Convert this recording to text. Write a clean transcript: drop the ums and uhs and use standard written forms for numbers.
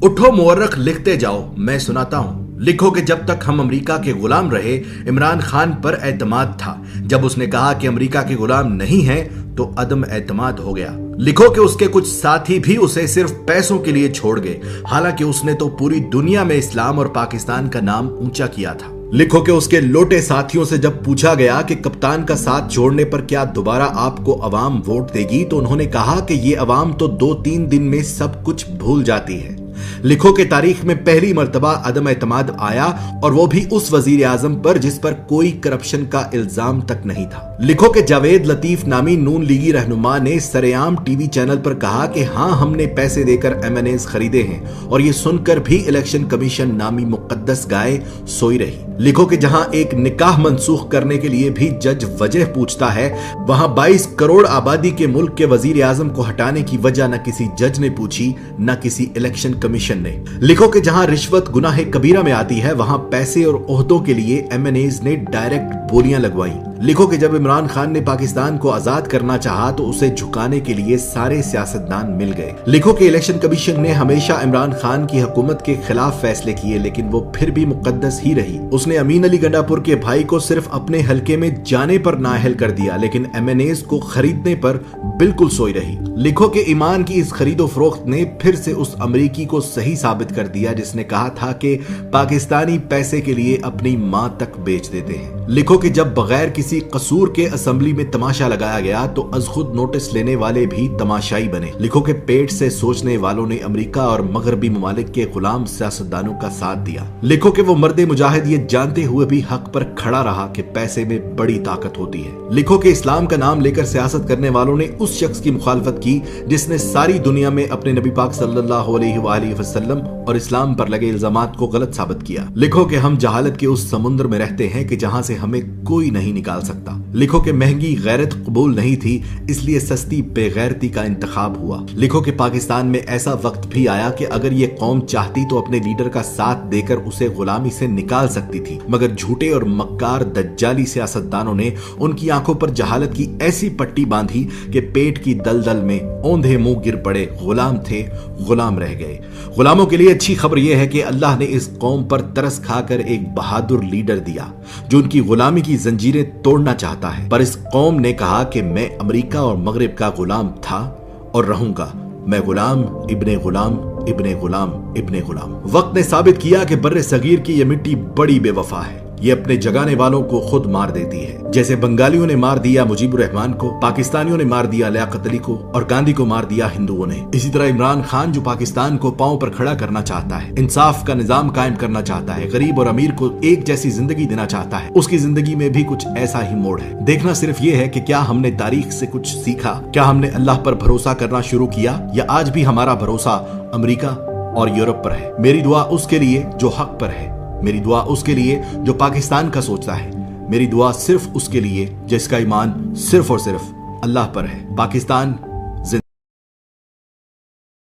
उठो मुअर्रख लिखते जाओ, मैं सुनाता हूँ। लिखो कि जब तक हम अमेरिका के गुलाम रहे, इमरान खान पर एतमाद था। जब उसने कहा कि अमेरिका के गुलाम नहीं हैं, तो अदम एतमाद हो गया। लिखो कि उसके कुछ साथी भी उसे सिर्फ पैसों के लिए छोड़ गए, हालांकि उसने तो पूरी दुनिया में इस्लाम और पाकिस्तान का नाम ऊंचा किया था। लिखो कि उसके लोटे साथियों से जब पूछा गया कि कप्तान का साथ छोड़ने पर क्या दोबारा आपको अवाम वोट देगी, तो उन्होंने कहा कि ये अवाम तो 2-3 दिन में सब कुछ भूल जाती है। लिखो कि तारीख में पहली मर्तबा अदम एतमाद आया, और वो भी उस वजीर आजम पर जिस पर कोई करप्शन का इल्जाम तक नहीं था। लिखो कि जावेद लतीफ नामी नून लीगी रहनुमा ने सरेआम टीवी चैनल पर कहा कि हाँ, हमने पैसे देकर एमएनएज खरीदे हैं, और ये सुनकर भी इलेक्शन कमीशन नामी मुकद्दस गाय सोई रही। लिखो कि जहां एक निकाह मनसूख करने के लिए भी जज वजह पूछता है, वहां 22 करोड़ आबादी के मुल्क के वजीर आजम को हटाने की वजह न किसी जज ने पूछी, न किसी इलेक्शन कमीशन ने। लिखो कि जहां रिश्वत गुनाह कबीरा में आती है, वहां पैसे और ओहदों के लिए एमएनएज ने डायरेक्ट बोलियां लगवाई। लिखो कि जब इमरान खान ने पाकिस्तान को आजाद करना चाहा, तो उसे झुकाने के लिए सारे सियासतदान मिल गए। लिखो कि इलेक्शन कमीशन ने हमेशा इमरान खान की हुकूमत के खिलाफ फैसले किए, लेकिन वो फिर भी मुकद्दस ही रही। उसने अमीन अली गंडापुर के भाई को सिर्फ अपने हलके में जाने पर नाअहल कर दिया, लेकिन एमएनएज को खरीदने पर बिल्कुल सोई रही। लिखो कि ईमान की इस खरीदो फरोख्त ने फिर से उस अमरीकी को सही साबित कर दिया जिसने कहा था कि पाकिस्तानी पैसे के लिए अपनी मां तक बेच देते हैं। लिखो कि जब बगैर किसी कसूर के असेंबली में तमाशा लगाया गया, तो अज खुद नोटिस लेने वाले भी तमाशाई बने। लिखो कि पेट से सोचने वालों ने अमेरिका और मगरबी ममालिक के गुलाम सियासतदानों का साथ दिया। लिखो कि वो मर्दे मुजाहिद ये जानते हुए भी हक पर खड़ा रहा कि पैसे में बड़ी ताकत होती है। लिखो कि इस्लाम का नाम लेकर सियासत करने वालों ने उस शख्स की मुखालफत की जिसने सारी दुनिया में अपने नबी पाक सल्लल्लाहु अलैहि वसल्लम और इस्लाम पर लगे इल्जामात को गलत साबित किया। लिखो कि हम जहालत के उस समुद्र में रहते हैं कि जहां से हमें कोई नहीं निकाल सकता। लिखो कि महंगी गैरत कबूल नहीं थी, इसलिए सस्ती बेगैरती का इंतखाब हुआ। लिखो कि पाकिस्तान में ऐसा वक्त भी आया कि अगर ये कौम चाहती तो अपने लीडर का साथ देकर उसे गुलामी से निकाल सकती थी, मगर झूठे और मक्कार दज्जाली सियासतदानों ने उनकी आंखों पर जहालत की ऐसी पट्टी बांधी कि पेट की दलदल में औंधे मुंह गिर पड़े। गुलाम थे, गुलाम रह गए। गुलामों के लिए अच्छी खबर यह है कि अल्लाह ने इस कौम पर तरस खाकर एक बहादुर लीडर दिया जो उनकी गुलामी की जंजीरें तोड़ना चाहता है। पर इस कौम ने कहा कि मैं अमेरिका और मगरिब का गुलाम था और रहूंगा। मैं गुलाम इब्ने गुलाम इब्ने गुलाम इब्ने गुलाम। वक्त ने साबित किया कि बर्रे सगीर की यह मिट्टी बड़ी बेवफा है। ये अपने जगाने वालों को खुद मार देती है। जैसे बंगालियों ने मार दिया मुजीबुर रहमान को, पाकिस्तानियों ने मार दिया लियाकत अली को, और गांधी को मार दिया हिंदुओं ने। इसी तरह इमरान खान जो पाकिस्तान को पांव पर खड़ा करना चाहता है, इंसाफ का निजाम कायम करना चाहता है, गरीब और अमीर को एक जैसी जिंदगी देना चाहता है, उसकी जिंदगी में भी कुछ ऐसा ही मोड़ है। देखना सिर्फ ये है कि क्या हमने तारीख से कुछ सीखा, क्या हमने अल्लाह पर भरोसा करना शुरू किया, या आज भी हमारा भरोसा अमेरिका और यूरोप पर है। मेरी दुआ उसके लिए जो हक पर है, मेरी दुआ उसके लिए जो पाकिस्तान का सोचता है, मेरी दुआ सिर्फ उसके लिए जिसका ईमान सिर्फ और सिर्फ अल्लाह पर है। पाकिस्तान